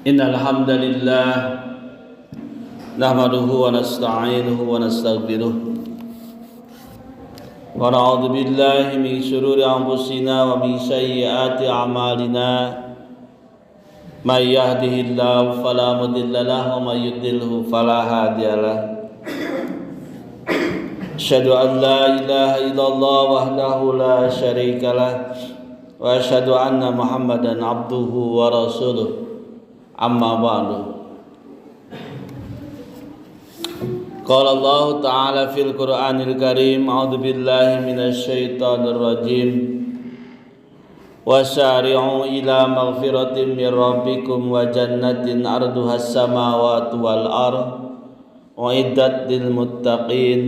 Innal hamdalillah nahmaduhu wa nasta'inuhu wa nastaghfiruh wa na'udzu billahi min shururi anfusina wa min sayyiati a'malina may yahdihillahu fala mudilla lahu wa may yudlilhu fala hadiya lahu. Asyhadu an la ilaha illallah wahdahu la syarika lah wa asyhadu anna Muhammadan abduhu wa rasuluh. Amma ba'du. Qala Allah Ta'ala fil Qur'anil Karim, a'udzu billahi minasy syaithanir rajim. Wasari'u ila maghfiratin min rabbikum wa jannatin 'arduha as-samawati wal ardh u'iddat lil muttaqin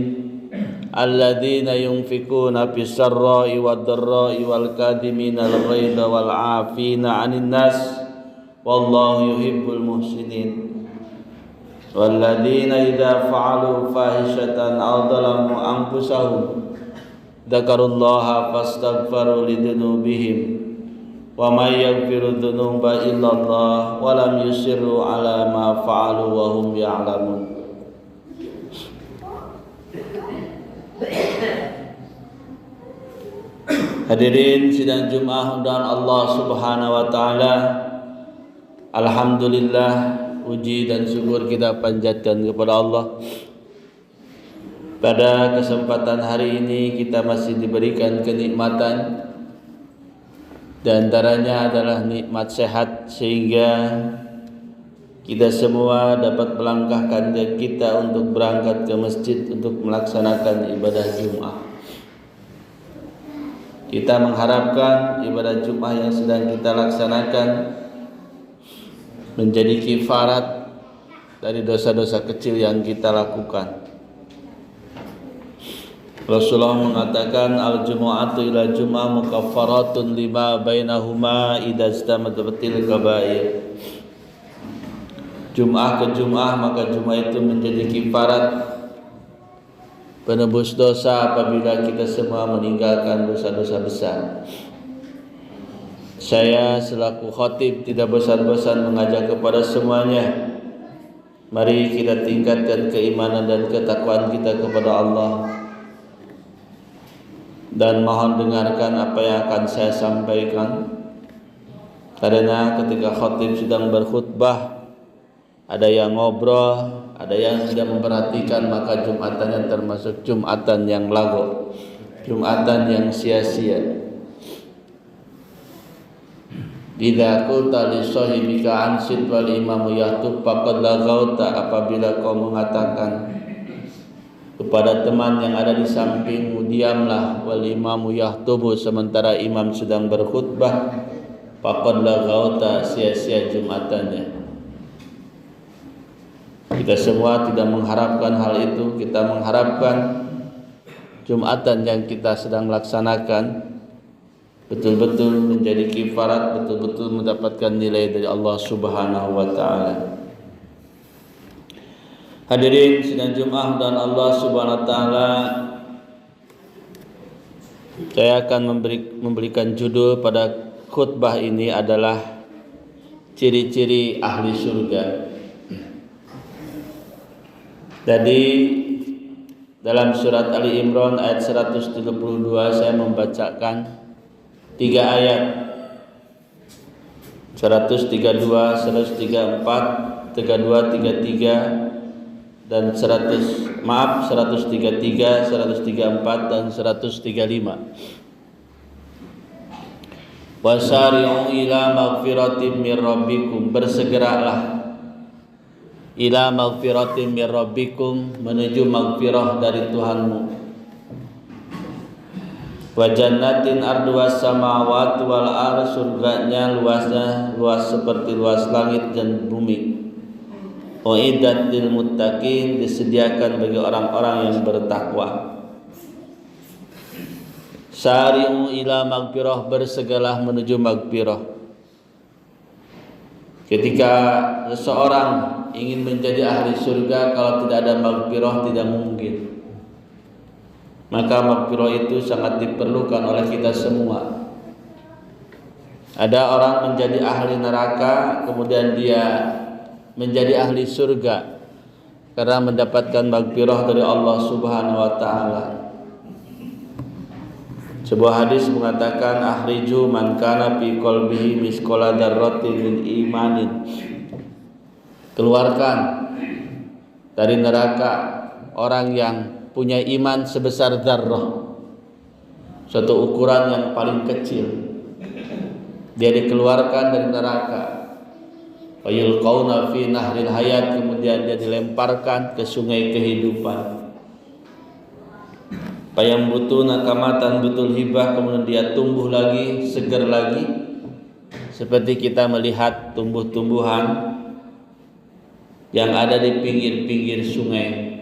alladzina yunfikuna fis sarra'i wad dharra'i wal kadhimina al ghaidha wal 'afina 'anil nas wallahu yuhibbul muhsinin. Walladzina idza fa'alu fahishatan aw dhalamu anfusahum dzakarullaha fastaghfiru lidzunubihim wa may yaghfiru dzunuba illallah wa lam yusirru ala ma fa'alu wa hum ya'lamun. Hadirin sidang Jumat dan Allah Subhanahu wa taala, alhamdulillah, puji dan syukur kita panjatkan kepada Allah. Pada kesempatan hari ini kita masih diberikan kenikmatan, di antaranya adalah nikmat sehat, sehingga kita semua dapat melangkahkan kita untuk berangkat ke masjid untuk melaksanakan ibadah Jumat. Kita mengharapkan ibadah Jumat yang sedang kita laksanakan menjadi kifarat dari dosa-dosa kecil yang kita lakukan. Rasulullah mengatakan al-jumu'atu ila jum'ah mukaffaratun lima bainahuma idza istamatil kabair. Jum'ah ke Jum'ah, maka Jum'ah itu menjadi kifarat penebus dosa apabila kita semua meninggalkan dosa-dosa besar. Saya selaku khatib tidak bosan-bosan mengajak kepada semuanya, mari kita tingkatkan keimanan dan ketakwaan kita kepada Allah. Dan mohon dengarkan apa yang akan saya sampaikan, karena ketika khatib sedang berkhutbah, ada yang ngobrol, ada yang tidak memperhatikan, maka Jumatannya termasuk Jumatan yang lagu, Jumatan yang sia-sia. Idza qulta li sahibika ansit wal imamu yahtub faqad laghauta, apabila kau mengatakan kepada teman yang ada di sampingmu, diamlah, wal imamu yahtubu, sementara imam sedang berkhutbah, faqad laghauta, sia-sia Jumatannya. Kita semua tidak mengharapkan hal itu. Kita mengharapkan Jumatan yang kita sedang laksanakan betul-betul menjadi kifarat, betul-betul mendapatkan nilai dari Allah Subhanahu wa taala. Hadirin sidang Jumat dan Allah Subhanahu wa taala, saya akan memberikan judul pada khutbah ini adalah ciri-ciri ahli surga. Jadi dalam surat Ali Imran ayat 132 saya membacakan 3 ayat 132, 134, 32, 33 dan 133, 134 dan 135. Wasari'u ila maghfiratin mir rabbikum, bersegeralah ila maghfiratin mir rabbikum, menuju maghfirah dari Tuhanmu. Wa jannatin arduwas samawati wal ardh, surganya luasnya luas seperti luas langit dan bumi. U'iddat lil muttaqin, disediakan bagi orang-orang yang bertakwa. Sari'u ila maghfirah, bersegeralah menuju maghfirah. Ketika seseorang ingin menjadi ahli surga, kalau tidak ada maghfirah tidak mungkin. Maka maghfirah itu sangat diperlukan oleh kita semua. Ada orang menjadi ahli neraka, kemudian dia menjadi ahli surga karena mendapatkan maghfirah dari Allah Subhanahu wa taala. Sebuah hadis mengatakan akhriju man kana fi qalbihi misqala dzarratin min imanin. Keluarkan dari neraka orang yang punya iman sebesar dzarrah, suatu ukuran yang paling kecil. Dia dikeluarkan dari neraka. Wa yulqauna fi nahril hayat, kemudian dia dilemparkan ke sungai kehidupan. Payang butuna kamatan butul hibah, kemudian dia tumbuh lagi, segar lagi, seperti kita melihat tumbuh-tumbuhan yang ada di pinggir-pinggir sungai.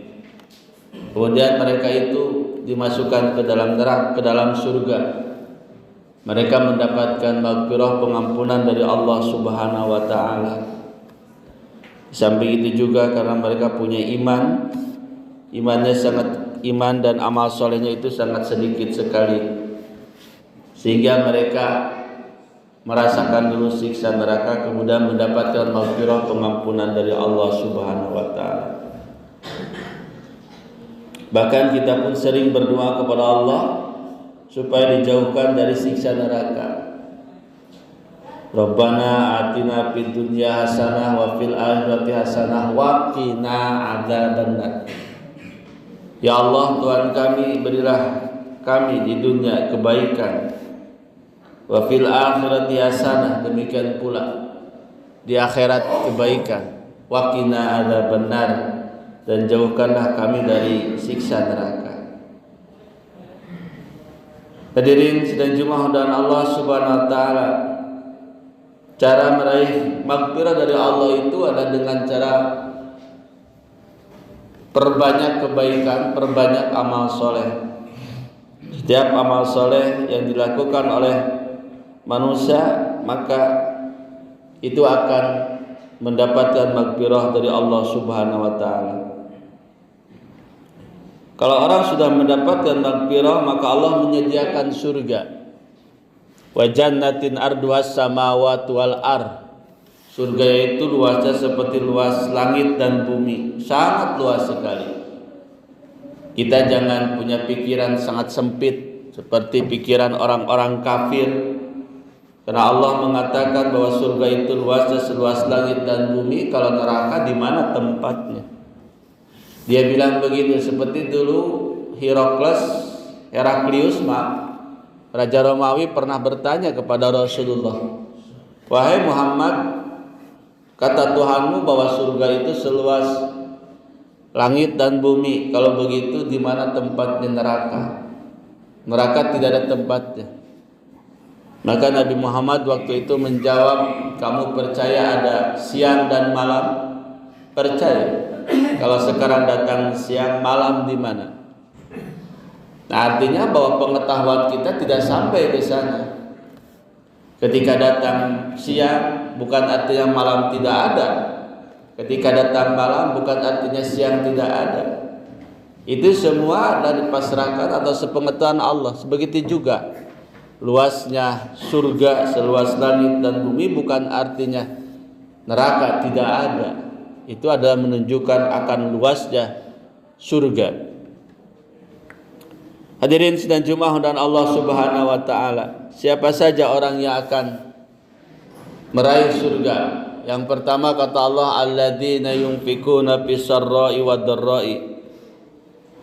Kemudian mereka itu dimasukkan ke dalam neraka, ke dalam surga. Mereka mendapatkan maghfirah, pengampunan dari Allah Subhanahu wa taala. Di samping itu juga karena mereka punya iman, iman dan amal solehnya itu sangat sedikit sekali, sehingga mereka merasakan dulu siksa neraka, kemudian mendapatkan maghfirah, pengampunan dari Allah Subhanahu wa taala. Bahkan kita pun sering berdoa kepada Allah supaya dijauhkan dari siksa neraka. Rabbana atina fid dunya hasanah wa fil akhirati hasanah wa qina adzabannar. Ya Allah, Tuhan kami, berilah kami di dunia kebaikan, wa fil akhirati hasanah, demikian pula di akhirat kebaikan, wa qina adzabannar, dan jauhkanlah kami dari siksa neraka. Hadirin sidang Jumat dan Allah Subhanahu wa taala, cara meraih maghfirah dari Allah itu adalah dengan cara perbanyak kebaikan, perbanyak amal soleh. Setiap amal soleh yang dilakukan oleh manusia, maka itu akan mendapatkan maghfirah dari Allah Subhanahu wa taala. Kalau orang sudah mendapatkan maghfirah, maka Allah menyediakan surga. Wa jannatin arduhas samawati wal ard. Surga itu luasnya seperti luas langit dan bumi, sangat luas sekali. Kita jangan punya pikiran sangat sempit seperti pikiran orang-orang kafir. Karena Allah mengatakan bahwa surga itu luasnya seluas langit dan bumi, kalau neraka di mana tempatnya? Dia bilang begitu, seperti dulu Heraklius, Raja Romawi pernah bertanya kepada Rasulullah, "Wahai Muhammad, kata Tuhanmu bahwa surga itu seluas langit dan bumi. Kalau begitu di mana tempatnya neraka? Neraka tidak ada tempatnya." Maka Nabi Muhammad waktu itu menjawab, "Kamu percaya ada siang dan malam?" Percaya. Kalau sekarang datang siang, malam di mana? Nah, artinya bahwa pengetahuan kita tidak sampai ke sana. Ketika datang siang bukan artinya malam tidak ada. Ketika datang malam bukan artinya siang tidak ada. Itu semua adalah dipasrahkan atau sepengetahuan Allah. Begitu juga luasnya surga seluas langit dan bumi bukan artinya neraka tidak ada. Itu adalah menunjukkan akan luasnya surga. Hadirin sidang Jumat dan Allah Subhanahu wa taala, siapa saja orang yang akan meraih surga? Yang pertama kata Allah, alladzina yunfikuna fis sarra'i wad dharra'i,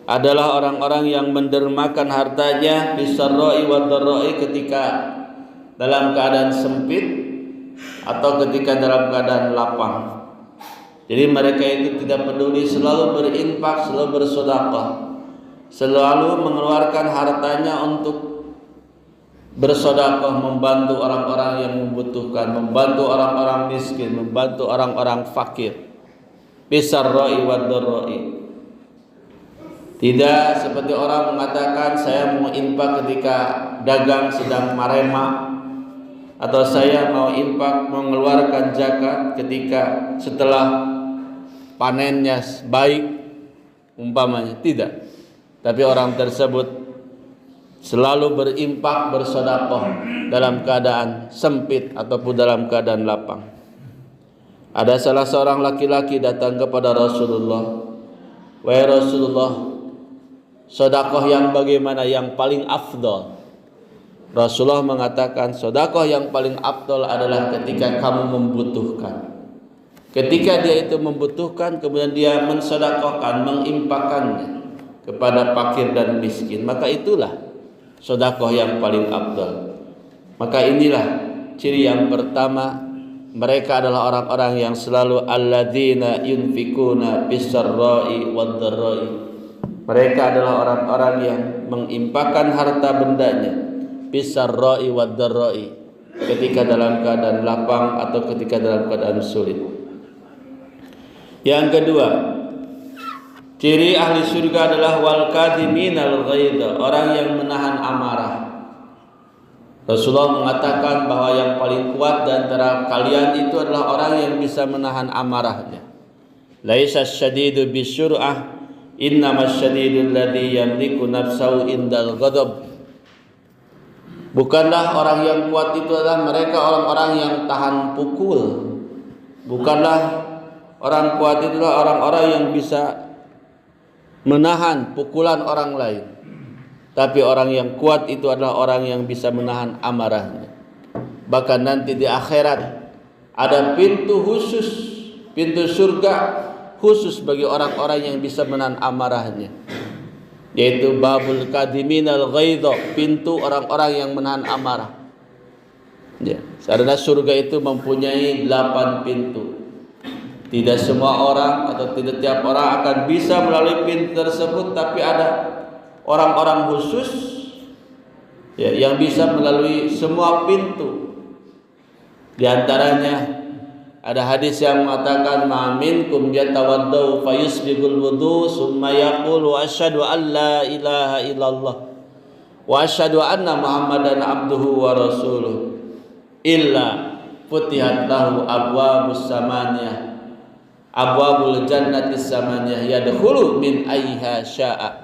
adalah orang-orang yang mendermakan hartanya fis sarra'i wad dharra'i, ketika dalam keadaan sempit atau ketika dalam keadaan lapang. Jadi mereka itu tidak peduli, selalu berinfak, selalu bersedekah, selalu mengeluarkan hartanya untuk bersedekah, membantu orang-orang yang membutuhkan, membantu orang-orang miskin, membantu orang-orang fakir. Bisarra'i wad dharra'i. Tidak seperti orang mengatakan saya mau infak ketika dagang sedang marema, atau saya mau infak mengeluarkan zakat ketika setelah panennya baik umpamanya. Tidak. Tapi orang tersebut selalu berimpak, bersedekah dalam keadaan sempit ataupun dalam keadaan lapang. Ada salah seorang laki-laki datang kepada Rasulullah, "Wahai Rasulullah, sedekah yang bagaimana yang paling afdal?" Rasulullah mengatakan, sedekah yang paling afdal adalah ketika kamu membutuhkan. Ketika dia itu membutuhkan, kemudian dia mensedekahkan, menginfakkannya kepada fakir dan miskin, maka itulah sedekah yang paling afdal. Maka inilah ciri yang pertama, mereka adalah orang-orang yang selalu alladzina yunfikuna bis-sarra'i wad-dharra'i. Mereka adalah orang-orang yang menginfakkan harta bendanya bis-sarra'i wad-dharra'i, ketika dalam keadaan lapang atau ketika dalam keadaan sulit. Yang kedua, ciri ahli surga adalah wal kadhiminal ghaidha, orang yang menahan amarah. Rasulullah mengatakan bahwa yang paling kuat di antara kalian itu adalah orang yang bisa menahan amarahnya. Laisa syadidu bisyur'ah, innamas syadidul ladzi yamliku nafsahu indal ghadab. Bukanlah orang yang kuat itu adalah mereka orang-orang yang tahan pukul. Bukanlah orang kuat itu adalah orang-orang yang bisa menahan pukulan orang lain. Tapi orang yang kuat itu adalah orang yang bisa menahan amarahnya. Bahkan nanti di akhirat ada pintu khusus, pintu surga khusus bagi orang-orang yang bisa menahan amarahnya, yaitu babul kadhiminal ghaidha, pintu orang-orang yang menahan amarah. Ya, karena surga itu mempunyai 8 pintu. Tidak semua orang atau tidak tiap orang akan bisa melalui pintu tersebut, tapi ada orang-orang khusus ya, yang bisa melalui semua pintu. Di antaranya ada hadis yang mengatakan, "Ma minkum yatawaddau fayusbighul wudu summa yaqulu asyhadu an la ilaha illallah wa asyhadu anna Muhammadan abduhu wa rasuluh illa futihat lahu abwabus samaniyah abwabul jannatis samaniyah yadkhulu min ayyiha syaa."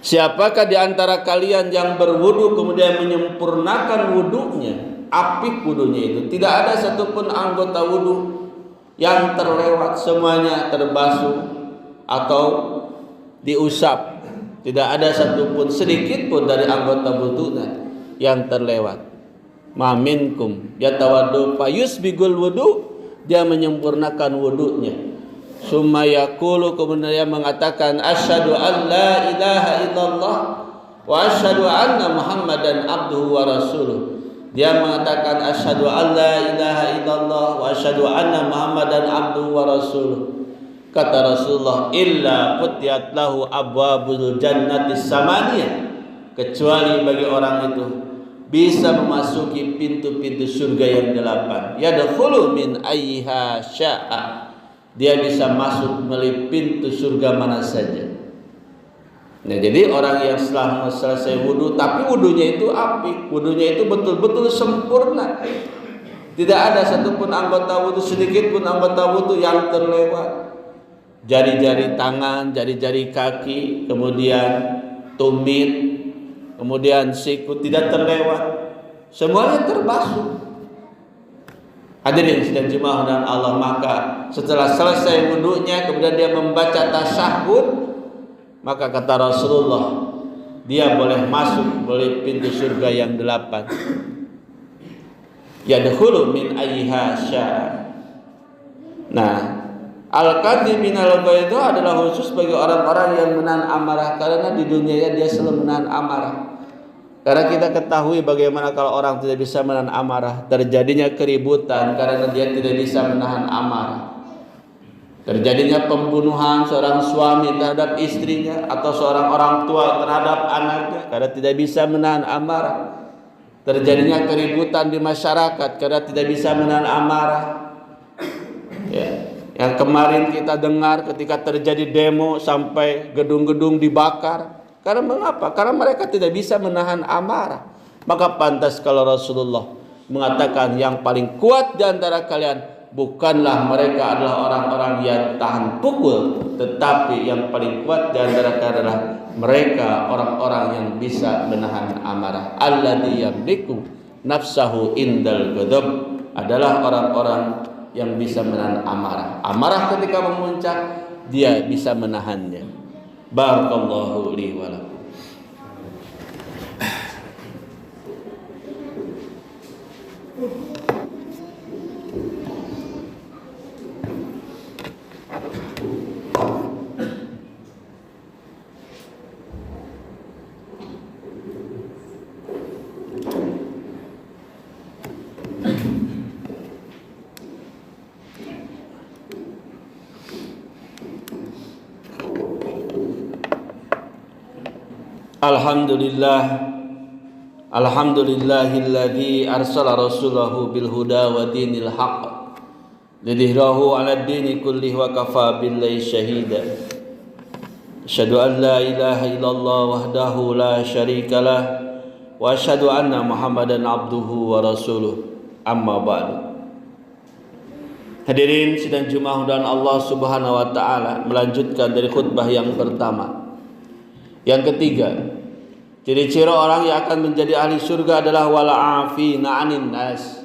Siapakah di antara kalian yang berwudu kemudian menyempurnakan wudunya, apik wudunya itu, tidak ada satupun anggota wudu yang terlewat, semuanya terbasuh atau diusap, tidak ada satupun sedikit pun dari anggota wudunya yang terlewat. Ma minkum yatawaddu fayusbigul wudu, dia menyempurnakan wudunya. Summa yaqulu, kemudian mengatakan asyhadu an la ilaha illallah wa asyhadu anna Muhammadan abduhu wa rasuluh. Dia mengatakan asyhadu an la ilaha illallah wa asyhadu anna Muhammadan abduhu wa rasuluh. Kata Rasulullah, illa futiyat lahu abwabul jannatis samaniyah, kecuali bagi orang itu bisa memasuki pintu-pintu surga yang 8. Yadkhulu min ayyiha syaa, dia bisa masuk melalui pintu surga mana saja. Nah, jadi orang yang setelah selesai wudu, tapi wudunya itu apik, wudunya itu betul-betul sempurna, tidak ada satupun anggota wudu, sedikit pun anggota wudu yang terlewat. Jari-jari tangan, jari-jari kaki, kemudian tumit, kemudian siku tidak terlewat, semuanya terbasuh. Hadirin sekalian jemaah dan Allah, maka setelah selesai wudunya kemudian dia membaca tasyahud, maka kata Rasulullah, dia boleh masuk melalui pintu surga yang 8. Yadkhulu min ayyiha syaa. Nah, al-kadhiminal ghaidha adalah khusus bagi orang-orang yang menahan amarah, karena di dunia dia selalu menahan amarah. Karena kita ketahui bagaimana kalau orang tidak bisa menahan amarah, terjadinya keributan karena dia tidak bisa menahan amarah. Terjadinya pembunuhan seorang suami terhadap istrinya atau seorang orang tua terhadap anaknya karena tidak bisa menahan amarah. Terjadinya keributan di masyarakat karena tidak bisa menahan amarah. Ya, yang kemarin kita dengar ketika terjadi demo sampai gedung-gedung dibakar. Karena mengapa? Karena mereka tidak bisa menahan amarah. Maka pantas kalau Rasulullah mengatakan yang paling kuat di antara kalian bukanlah mereka adalah orang-orang yang tahan pukul, tetapi yang paling kuat di antara adalah mereka orang-orang yang bisa menahan amarah. Alladzi yamliku nafsahu indal ghadab, adalah orang-orang yang bisa menahan amarah. Amarah ketika memuncak, dia bisa menahannya. Barakallahu li wa lakum. Alhamdulillahilladzi arsala rasulahu bil huda wa dinil haqq lidhirahu 'ala ad-dini kullihi wa kafa billahi shahida. Asyhadu an la ilaha illallah wahdahu la syarika lah wa asyhadu anna Muhammadan abduhu wa rasuluh. Amma ba'du. Hadirin sidang Jumat dan Allah Subhanahu wa taala, melanjutkan dari khutbah yang pertama. Yang ketiga, ciri-ciri orang yang akan menjadi ahli surga adalah wala'afina 'anin nas.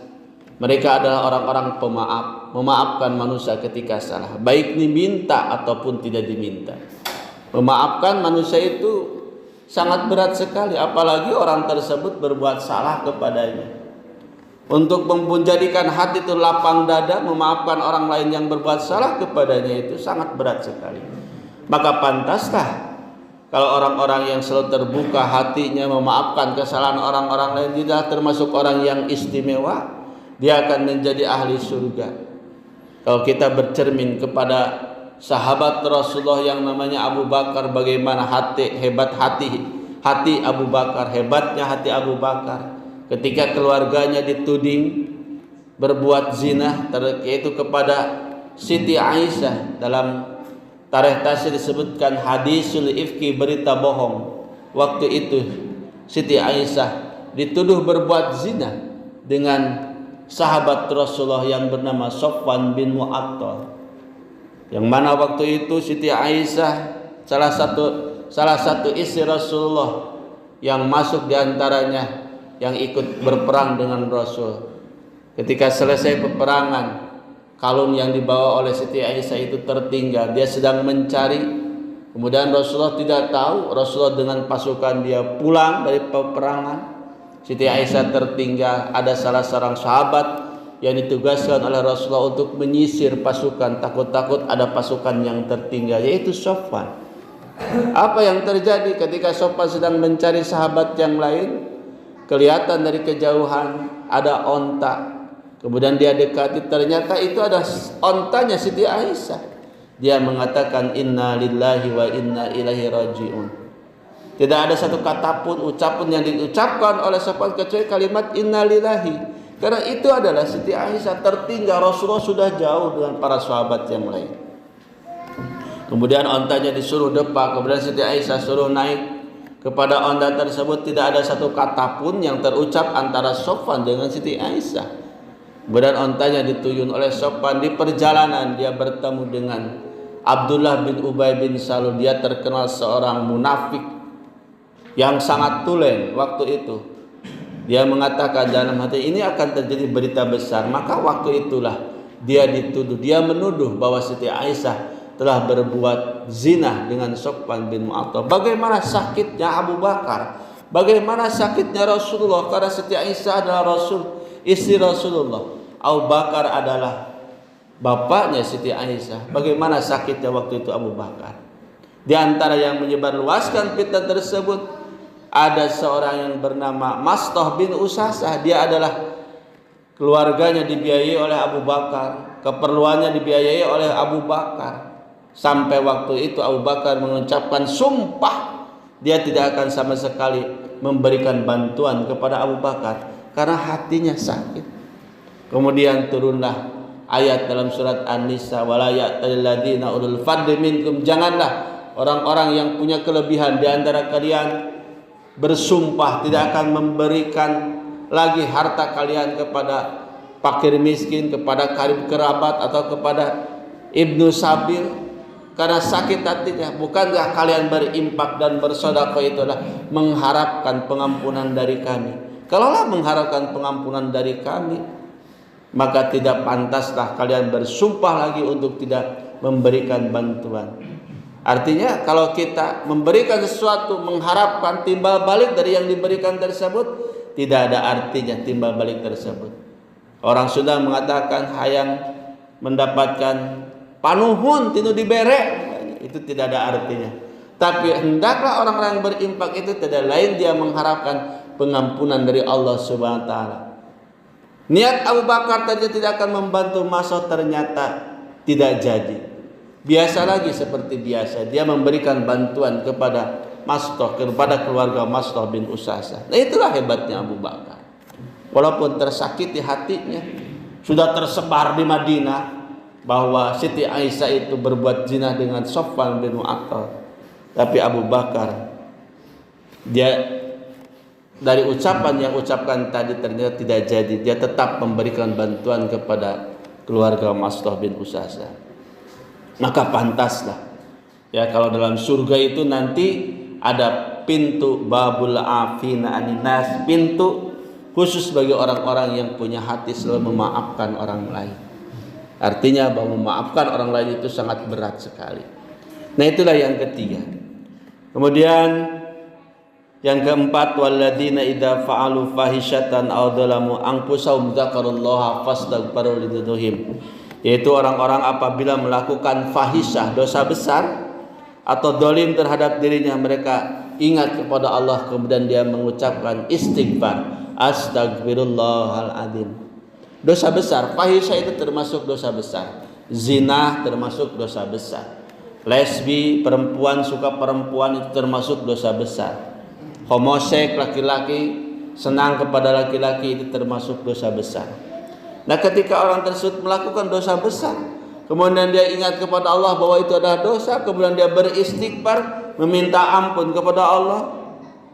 Mereka adalah orang-orang pemaaf, memaafkan manusia ketika salah, baik diminta ataupun tidak diminta. Memaafkan manusia itu sangat berat sekali, apalagi orang tersebut berbuat salah kepadanya. Untuk menjadikan hati itu lapang dada, memaafkan orang lain yang berbuat salah kepadanya itu sangat berat sekali. Maka pantaslah kalau orang-orang yang selalu terbuka hatinya memaafkan kesalahan orang-orang lain, tidak termasuk orang yang istimewa, dia akan menjadi ahli surga. Kalau kita bercermin kepada sahabat Rasulullah yang namanya Abu Bakar, bagaimana hebat hati Abu Bakar, hebatnya hati Abu Bakar ketika keluarganya dituding berbuat zina, yaitu kepada Siti Aisyah. Dalam tarikh tasir disebutkan hadisul ifki, berita bohong. Waktu itu Siti Aisyah dituduh berbuat zina dengan sahabat Rasulullah yang bernama Sofwan bin Mu'attal, yang mana waktu itu Siti Aisyah salah satu istri Rasulullah yang masuk diantaranya yang ikut berperang dengan Rasul. Ketika selesai peperangan, kalung yang dibawa oleh Siti Aisyah itu tertinggal. Dia sedang mencari, kemudian Rasulullah tidak tahu. Rasulullah dengan pasukan dia pulang dari peperangan, Siti Aisyah tertinggal. Ada salah seorang sahabat yang ditugaskan oleh Rasulullah untuk menyisir pasukan, takut-takut ada pasukan yang tertinggal, yaitu Sofwan. Apa yang terjadi ketika Sofwan sedang mencari sahabat yang lain? Kelihatan dari kejauhan ada onta. Kemudian dia dekati, ternyata itu ada ontanya Siti Aisyah. Dia mengatakan inna lillahi wa inna ilaihi raji'un. Tidak ada satu kata pun, ucapan yang diucapkan oleh Sofwan kecuali kalimat inna lillahi. Karena itu adalah Siti Aisyah tertinggal, Rasulullah sudah jauh dengan para sahabat yang lain. Kemudian ontanya disuruh depak, kemudian Siti Aisyah suruh naik. Kepada onta tersebut tidak ada satu kata pun yang terucap antara Sofwan dengan Siti Aisyah. Kemudian ontanya dituyun oleh Sofwan. Di perjalanan dia bertemu dengan Abdullah bin Ubay bin Salul. Dia terkenal seorang munafik yang sangat tulen waktu itu. Dia mengatakan dalam hati, ini akan terjadi berita besar. Maka waktu itulah dia dituduh, dia menuduh bahwa Siti Aisyah telah berbuat zina dengan Sofwan bin Mu'attal. Bagaimana sakitnya Abu Bakar, bagaimana sakitnya Rasulullah, karena Siti Aisyah adalah istri Rasulullah. Abu Bakar adalah bapaknya Siti Aisyah. Bagaimana sakitnya waktu itu Abu Bakar. Di antara yang menyebarluaskan fitnah tersebut ada seorang yang bernama Mastah bin Usasah. Dia adalah keluarganya dibiayai oleh Abu Bakar, keperluannya dibiayai oleh Abu Bakar. Sampai waktu itu Abu Bakar mengucapkan sumpah dia tidak akan sama sekali memberikan bantuan kepada Abu Bakar karena hatinya sakit. Kemudian turunlah ayat dalam surat An-Nisa, wala ya'tal ladzina ulul fadli minkum, janganlah orang-orang yang punya kelebihan di antara kalian bersumpah tidak akan memberikan lagi harta kalian kepada fakir miskin, kepada karib kerabat, atau kepada ibnu sabil karena sakit hatinya. Bukankah kalian berimpak dan bersedekah itu adalah mengharapkan pengampunan dari kami? Kalaulah mengharapkan pengampunan dari kami, maka tidak pantaslah kalian bersumpah lagi untuk tidak memberikan bantuan. Artinya kalau kita memberikan sesuatu mengharapkan timbal balik dari yang diberikan tersebut, tidak ada artinya timbal balik tersebut. Orang Sunda mengatakan hayang mendapatkan panuhun tinu dibere, itu tidak ada artinya. Tapi hendaklah orang-orang yang berimpak itu tidak lain dia mengharapkan pengampunan dari Allah Subhanahu wa taala. Niat Abu Bakar tadi tidak akan membantu Mas'ud, ternyata tidak jadi. Biasa lagi seperti biasa, dia memberikan bantuan kepada Mas'ud, kepada keluarga Mas'ud bin Usasah. Nah itulah hebatnya Abu Bakar. Walaupun tersakiti hatinya, sudah tersebar di Madinah bahwa Siti Aisyah itu berbuat zina dengan Sofwan bin Mu'attal, tapi Abu Bakar dia dari ucapan yang ucapkan tadi ternyata tidak jadi, dia tetap memberikan bantuan kepada keluarga Mas'ud bin Usasah. Maka pantaslah ya kalau dalam surga itu nanti ada pintu babul afina aninas, pintu khusus bagi orang-orang yang punya hati selalu memaafkan orang lain. Artinya bahwa memaafkan orang lain itu sangat berat sekali. Nah itulah yang ketiga. Kemudian yang keempat, walladzina idza fa'alu fahisyatan aw dzalamu anfusahum dzakarullaha fastaghfiru lidzunubihim, yaitu orang-orang apabila melakukan fahisyah, dosa besar atau dolim terhadap dirinya, mereka ingat kepada Allah kemudian dia mengucapkan istighfar, astagfirullahal adzim. Dosa besar, fahisyah itu termasuk dosa besar, zina termasuk dosa besar, lesbi, perempuan suka perempuan itu termasuk dosa besar, homoseks, laki-laki senang kepada laki-laki itu termasuk dosa besar. Nah ketika orang tersebut melakukan dosa besar, kemudian dia ingat kepada Allah bahwa itu adalah dosa, kemudian dia beristighfar, meminta ampun kepada Allah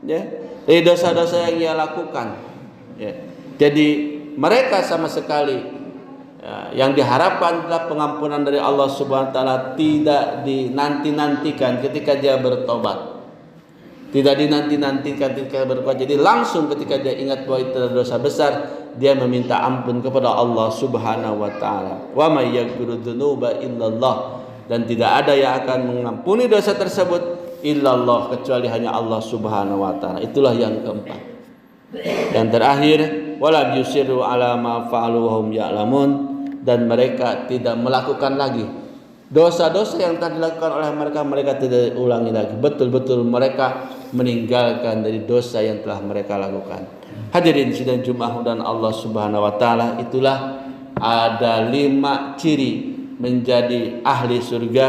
ya, dari dosa-dosa yang ia lakukan ya. Jadi mereka sama sekali ya, yang diharapkan adalah pengampunan dari Allah Subhanahu wa taala, tidak dinanti-nantikan ketika dia bertobat. Tidak dinanti-nantikan ketika bertobat. Jadi langsung ketika dia ingat bahwa itu adalah dosa besar, dia meminta ampun kepada Allah Subhanahu wa taala. Wa may yaghfiru dzunuba illallah, dan tidak ada yang akan mengampuni dosa tersebut illallah, kecuali hanya Allah Subhanahu wa taala. Itulah yang keempat. Yang terakhir, wala yusiru ala ma fa'alu wa hum ya'lamun, dan mereka tidak melakukan lagi dosa-dosa yang telah dilakukan oleh mereka tidak ulangi lagi. Betul-betul mereka meninggalkan dari dosa yang telah mereka lakukan. Hadirin sidang Jumat dan Allah Subhanahu wa taala, itulah ada 5 ciri menjadi ahli surga.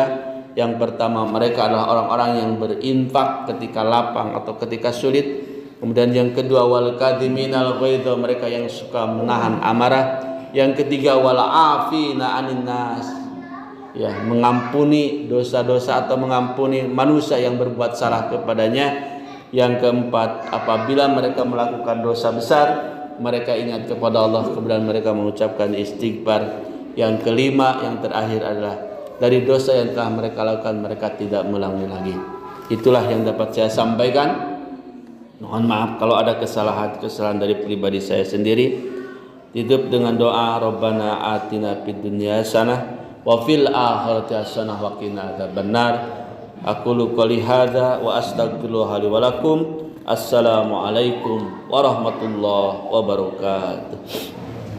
Yang pertama, mereka adalah orang-orang yang berinfak ketika lapang atau ketika sulit. Kemudian yang kedua, wal kadhiminal ghaidha, mereka yang suka menahan amarah. Yang ketiga, wal afina anin nas, ya, mengampuni dosa-dosa atau mengampuni manusia yang berbuat salah kepadanya. Yang keempat, apabila mereka melakukan dosa besar, mereka ingat kepada Allah kemudian mereka mengucapkan istighfar. Yang kelima, yang terakhir adalah dari dosa yang telah mereka lakukan mereka tidak mengulangi lagi. Itulah yang dapat saya sampaikan. Mohon maaf kalau ada kesalahan dari pribadi saya sendiri. Tutup dengan doa, Rabbana atina fid dunya hasanah wa fil akhirati hasanah wa qina adzabannar. Aqulu qouli hadza wa astaghfirullaha li wa lakum. Assalamualaikum warahmatullahi wabarakatuh.